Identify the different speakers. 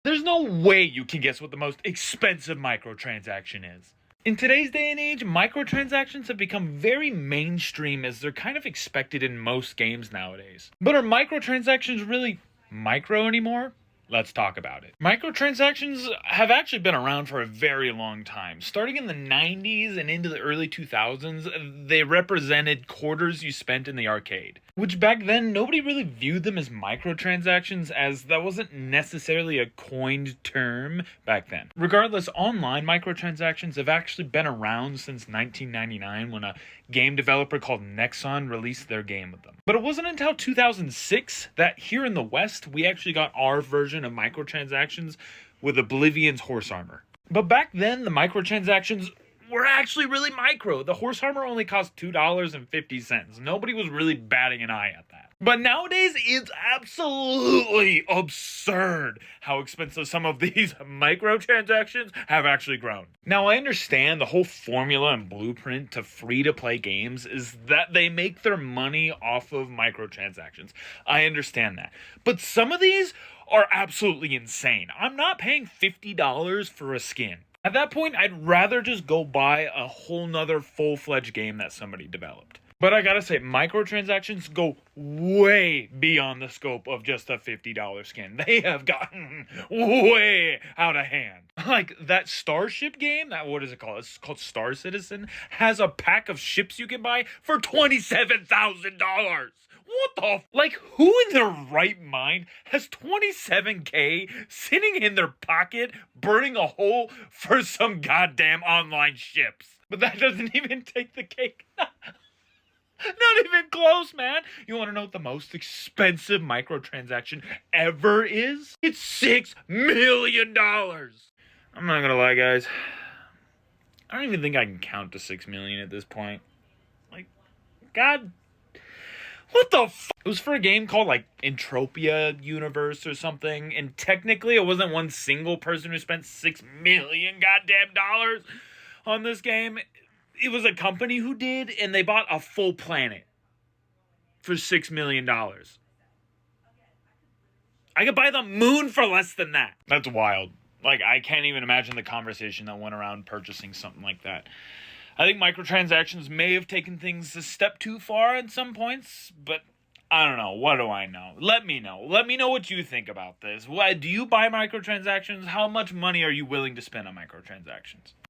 Speaker 1: There's no way you can guess what the most expensive microtransaction is. In today's day and age, microtransactions have become very mainstream as they're kind of expected in most games nowadays. But are microtransactions really micro anymore? Let's talk about it. Microtransactions have actually been around for a very long time. Starting in the 90s and into the early 2000s, they represented quarters you spent in the arcade. Which back then, nobody really viewed them as microtransactions, as that wasn't necessarily a coined term back then. Regardless, online microtransactions have actually been around since 1999 when a game developer called Nexon released their game with them. But it wasn't until 2006 that here in the West, we actually got our version of microtransactions with Oblivion's horse armor. But back then, the microtransactions were actually really micro. The horse armor only cost $2.50. Nobody was really batting an eye at that. But nowadays, it's absolutely absurd how expensive some of these microtransactions have actually grown. Now, I understand the whole formula and blueprint to free-to-play games is that they make their money off of microtransactions. I understand that. But some of these are absolutely insane. I'm not paying $50 for a skin. At that point, I'd rather just go buy a whole nother full-fledged game that somebody developed. But I gotta say, microtransactions go way beyond the scope of just a $50 skin. They have gotten way out of hand. Like, that Starship game, what is it called? It's called Star Citizen, has a pack of ships you can buy for $27,000. What the like, who in their right mind has 27K sitting in their pocket burning a hole for some goddamn online ships? But that doesn't even take the cake. Not even close, man. You want to know what the most expensive microtransaction ever is? It's $6 million. I'm not gonna lie, guys. I don't even think I can count to 6 million at this point. Like, God, what the It was for a game called, like, Entropia Universe or something, and technically it wasn't one single person who spent 6 million goddamn dollars on this game. It was a company who did, and they bought a full planet for $6 million. I could buy the moon for less than that. That's wild. Like, I can't even imagine the conversation that went around purchasing something like that. I think microtransactions may have taken things a step too far at some points, but I don't know. What do I know? Let me know. Let me know what you think about this. Why do you buy microtransactions? How much money are you willing to spend on microtransactions?